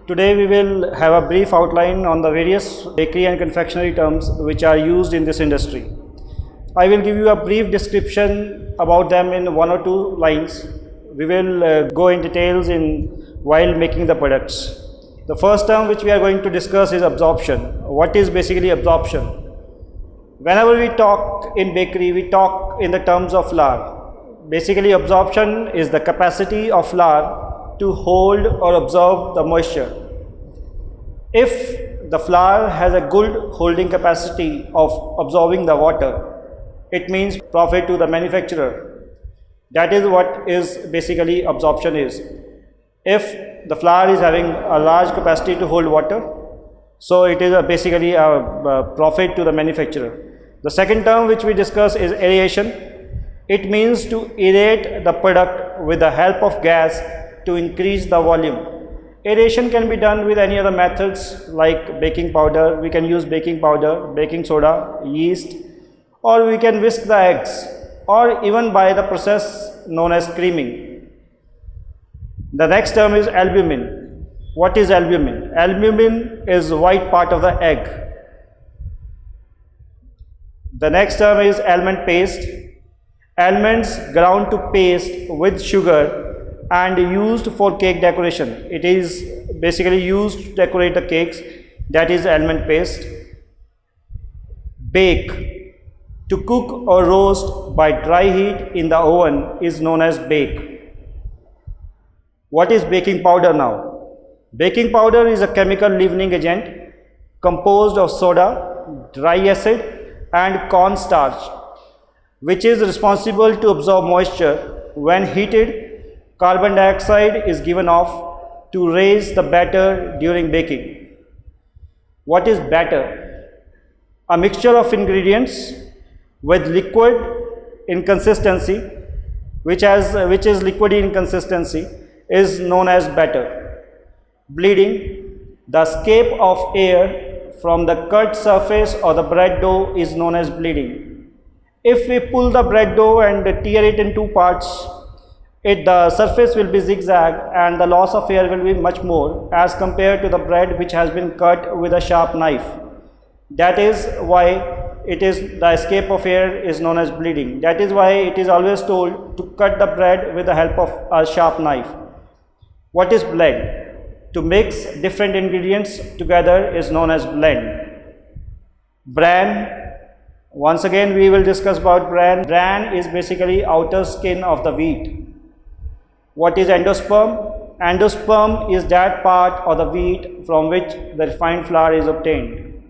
Today we will have a brief outline on the various bakery and confectionery terms which are used in this industry. I will give you a brief description about them in one or two lines. We will go in details while making the products. The first term which we are going to discuss is absorption. What is basically absorption? Whenever we talk in bakery, we talk in the terms of flour. Basically, absorption is the capacity of flour to hold or absorb the moisture. If the flour has a good holding capacity of absorbing the water, it means profit to the manufacturer. That is what is basically absorption is. If the flour is having a large capacity to hold water, so it is basically a profit to the manufacturer. The second term which we discuss is aeration. It means to aerate the product with the help of gas to increase the volume. Aeration can be done with any other methods like baking powder. We can use baking powder, baking soda, yeast, or we can whisk the eggs, or even by the process known as creaming. The next term is albumin. What is albumin? Albumin is white part of the egg. The next term is almond paste. Almonds ground to paste with sugar and used for cake decoration. It is basically used to decorate the cakes. That is almond paste. Bake. To cook or roast by dry heat in the oven is known as bake. What is baking powder now? Baking powder is a chemical leavening agent composed of soda, dry acid and cornstarch, which is responsible to absorb moisture. When heated, carbon dioxide is given off to raise the batter during baking. What is batter? A mixture of ingredients with liquid in consistency, which is liquid in consistency, is known as batter. Bleeding. The escape of air from the cut surface or the bread dough is known as bleeding. If we pull the bread dough and tear it in two parts, the surface will be zigzag and the loss of air will be much more as compared to the bread which has been cut with a sharp knife. That is why the escape of air is known as bleeding. That is why it is always told to cut the bread with the help of a sharp knife. What is blend? To mix different ingredients together is known as blend. Bran. Once again we will discuss about bran. Bran is basically outer skin of the wheat. What is endosperm? Endosperm is that part of the wheat from which the refined flour is obtained.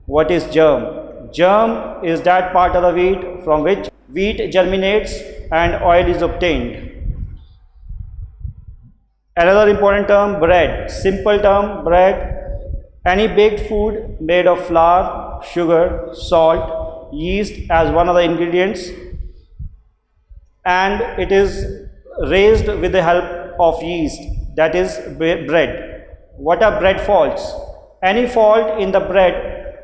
What is germ? Germ is that part of the wheat from which wheat germinates and oil is obtained. Another important term, bread. Simple term, bread. Any baked food made of flour, sugar, salt, yeast as one of the ingredients, and it is raised with the help of yeast. That is bread. What are bread faults? Any fault in the bread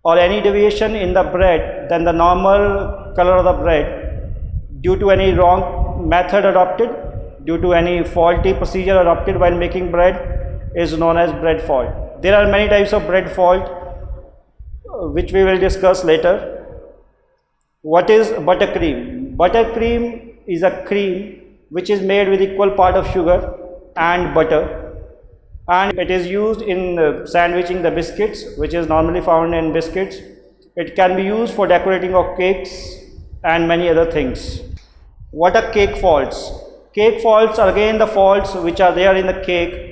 or any deviation in the bread than the normal color of the bread due to any wrong method adopted, due to any faulty procedure adopted while making bread is known as bread fault. There are many types of bread fault which we will discuss later. What is buttercream? Buttercream is a cream which is made with equal part of sugar and butter, and it is used in sandwiching the biscuits, which is normally found in biscuits. It can be used for decorating of cakes and many other things. What are cake faults? Cake faults are again the faults which are there in the cake,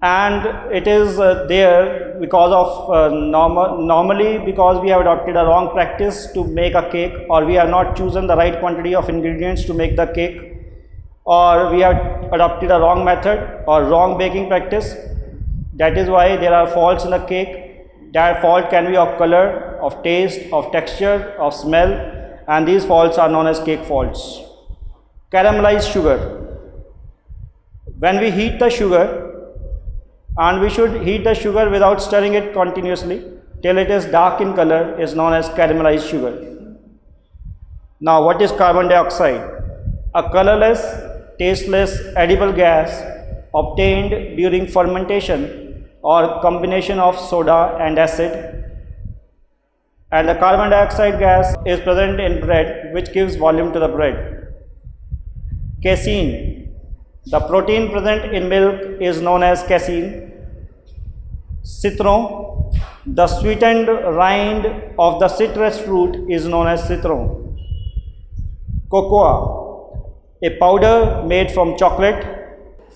and it is there because of normally because we have adopted a wrong practice to make a cake, or we have not chosen the right quantity of ingredients to make the cake, or we have adopted a wrong method or wrong baking practice. That is why there are faults in the cake. That fault can be of color, of taste, of texture, of smell, and these faults are known as cake faults. Caramelized sugar. When we heat the sugar, and we should heat the sugar without stirring it continuously till it is dark in color, is known as caramelized sugar. Now what is carbon dioxide? A colorless, tasteless, edible gas obtained during fermentation or combination of soda and acid, and the carbon dioxide gas is present in bread, which gives volume to the bread. Casein, the protein present in milk is known as casein. Citron, the sweetened rind of the citrus fruit is known as citron. Cocoa, a powder made from chocolate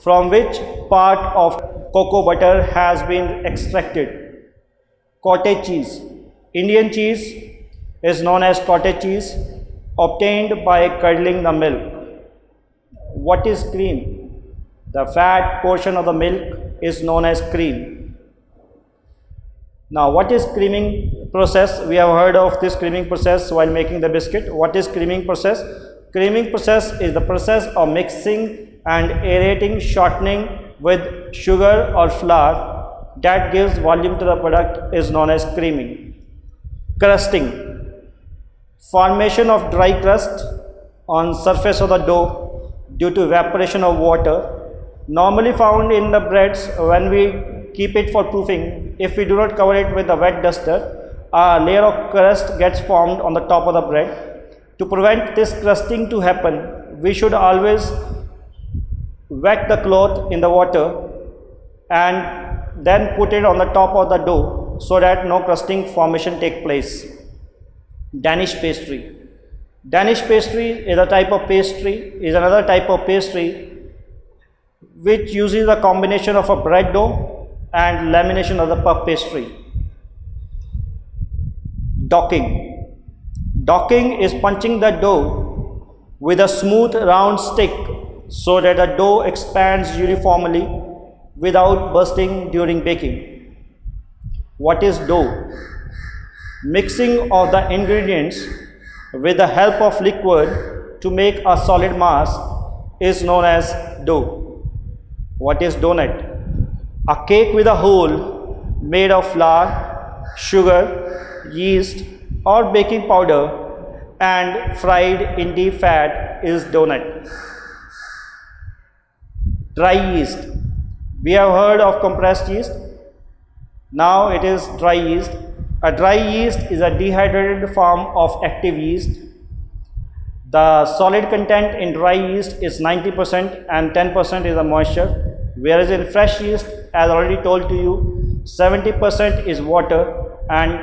from which part of cocoa butter has been extracted. Cottage cheese, Indian cheese is known as cottage cheese, obtained by curdling the milk. What is cream? The fat portion of the milk is known as cream. Now, what is creaming process? We have heard of this creaming process while making the biscuit. What is creaming process? Creaming process is the process of mixing and aerating shortening with sugar or flour that gives volume to the product is known as creaming. Crusting, formation of dry crust on surface of the dough due to evaporation of water, normally found in the breads when we keep it for proofing. If we do not cover it with a wet duster, a layer of crust gets formed on the top of the bread. To prevent this crusting to happen, we should always wet the cloth in the water and then put it on the top of the dough so that no crusting formation take place. Danish pastry. Danish pastry is a type of pastry, is another type of pastry which uses a combination of a bread dough and lamination of the puff pastry. Docking. Docking is punching the dough with a smooth round stick so that the dough expands uniformly without bursting during baking. What is dough? Mixing of the ingredients with the help of liquid to make a solid mass is known as dough. What is donut? A cake with a hole made of flour, sugar, yeast or baking powder and fried in deep fat is donut. Dry yeast. We have heard of compressed yeast. Now it is dry yeast. A dry yeast is a dehydrated form of active yeast. The solid content in dry yeast is 90% and 10% is the moisture, whereas in fresh yeast, as already told to you, 70% is water and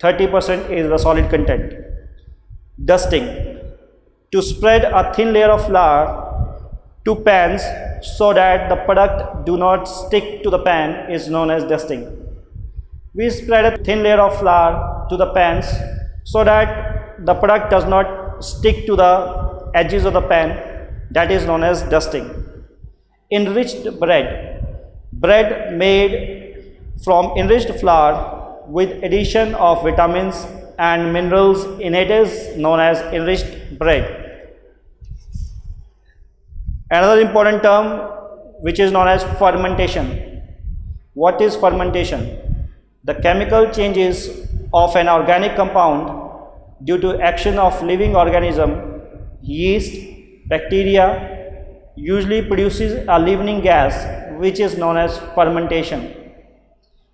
30% is the solid content. Dusting. To spread a thin layer of flour to pans so that the product do not stick to the pan is known as dusting. We spread a thin layer of flour to the pans so that the product does not stick to the edges of the pan, that is known as dusting. Enriched bread. Bread made from enriched flour with addition of vitamins and minerals in it is known as enriched bread. Another important term which is known as fermentation. What is fermentation? The chemical changes of an organic compound due to action of living organism, yeast, bacteria, usually produces a leavening gas which is known as fermentation.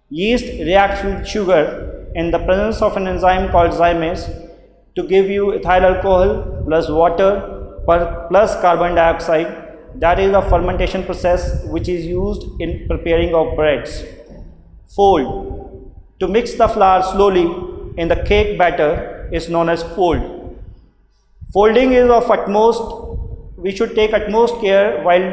Yeast reacts with sugar in the presence of an enzyme called zymase to give you ethyl alcohol plus water plus carbon dioxide. That is the fermentation process which is used in preparing of breads. Fold. To mix the flour slowly in the cake batter is known as fold. Folding is of we should take utmost care while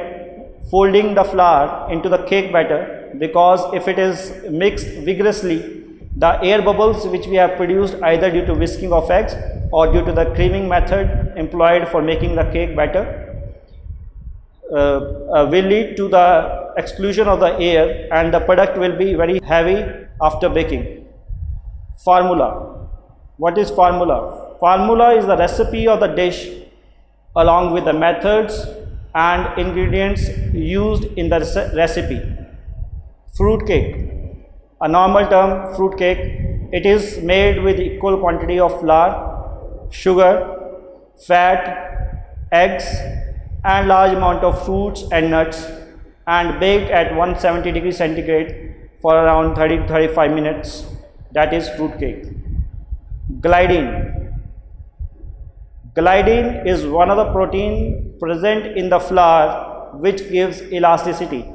folding the flour into the cake batter, because if it is mixed vigorously, the air bubbles which we have produced either due to whisking of eggs or due to the creaming method employed for making the cake batter will lead to the exclusion of the air and the product will be very heavy after baking. Formula. What is formula? Formula is the recipe of the dish along with the methods and ingredients used in the recipe. Fruit cake. A normal term, fruit cake. It is made with equal quantity of flour, sugar, fat, eggs and large amount of fruits and nuts and baked at 170 degrees centigrade for around 30 to 35 minutes. That is fruit cake. Gliadin. Gliadin is one of the protein present in the flour which gives elasticity.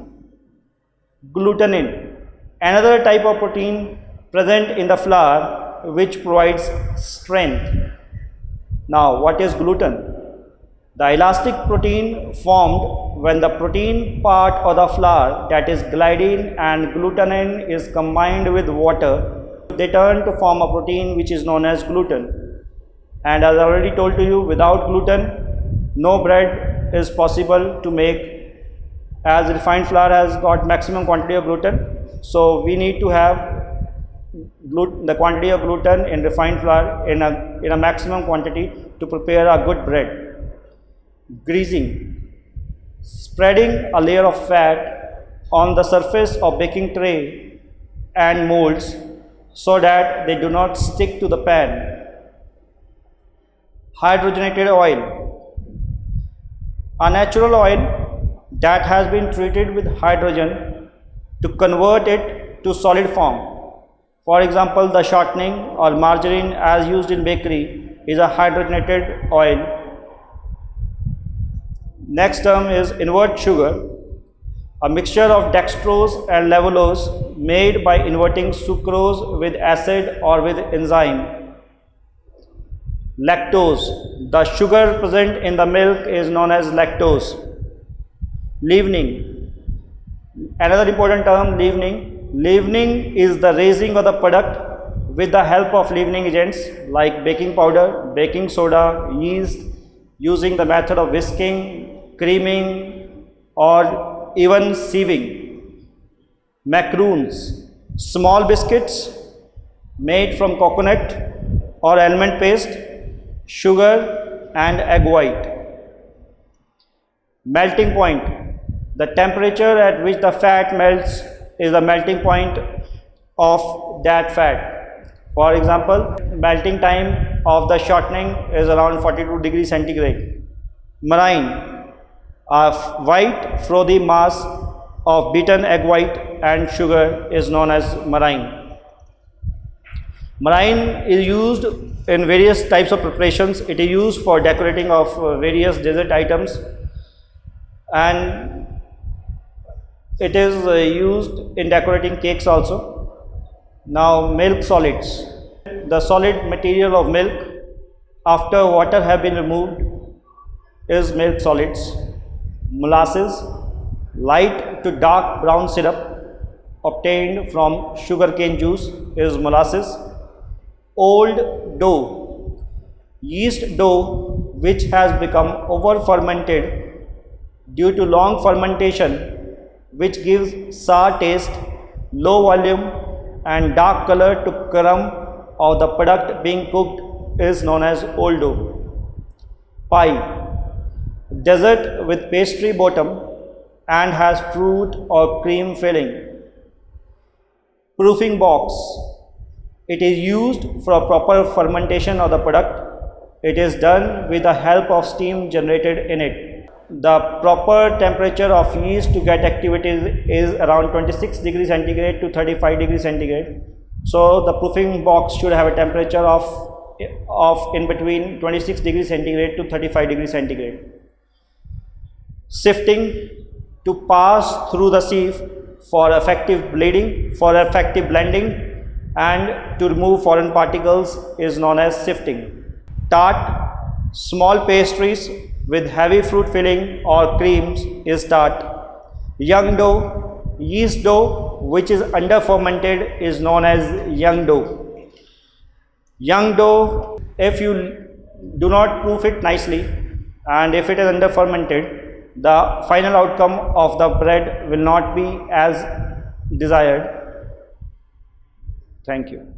Glutenin, another type of protein present in the flour which provides strength. Now, what is gluten? The elastic protein formed when the protein part of the flour, that is gliadin and glutenin, is combined with water. They turn to form a protein which is known as gluten. And as I already told to you, without gluten, no bread is possible to make, as refined flour has got maximum quantity of gluten. So we need to have the quantity of gluten in refined flour in a maximum quantity to prepare a good bread. Greasing, spreading a layer of fat on the surface of baking tray and molds so that they do not stick to the pan. Hydrogenated oil, a natural oil that has been treated with hydrogen to convert it to solid form. For example, the shortening or margarine as used in bakery is a hydrogenated oil. Next term is invert sugar, a mixture of dextrose and levulose made by inverting sucrose with acid or with enzyme. Lactose, the sugar present in the milk is known as lactose. Leavening, another important term, leavening. Leavening is the raising of the product with the help of leavening agents like baking powder, baking soda, yeast, using the method of whisking, creaming, or even sieving. Macaroons, small biscuits made from coconut or almond paste, sugar and egg white. Melting point, the temperature at which the fat melts is the melting point of that fat. For example, melting time of the shortening is around 42 degrees centigrade. Marine, a white frothy mass of beaten egg white and sugar is known as marine. Marine is used in various types of preparations. It is used for decorating of various dessert items, and it is used in decorating cakes also. Now, milk solids. The solid material of milk after water have been removed is milk solids. Molasses, light to dark brown syrup obtained from sugarcane juice is molasses. Old dough, yeast dough which has become over fermented due to long fermentation, which gives sour taste, low volume and dark color to crumb of the product being cooked is known as old dough. Pie, dessert with pastry bottom and has fruit or cream filling. Proofing box, it is used for proper fermentation of the product. It is done with the help of steam generated in it. The proper temperature of yeast to get activity is around 26 degrees centigrade to 35 degrees centigrade. So the proofing box should have a temperature of in between 26 degrees centigrade to 35 degrees centigrade. Sifting, to pass through the sieve for effective bleeding, for effective blending, and to remove foreign particles is known as sifting. Tart, small pastries with heavy fruit filling or creams is tart. Young dough, yeast dough which is under fermented is known as young dough. Young dough, if you do not proof it nicely and if it is under fermented, the final outcome of the bread will not be as desired. Thank you.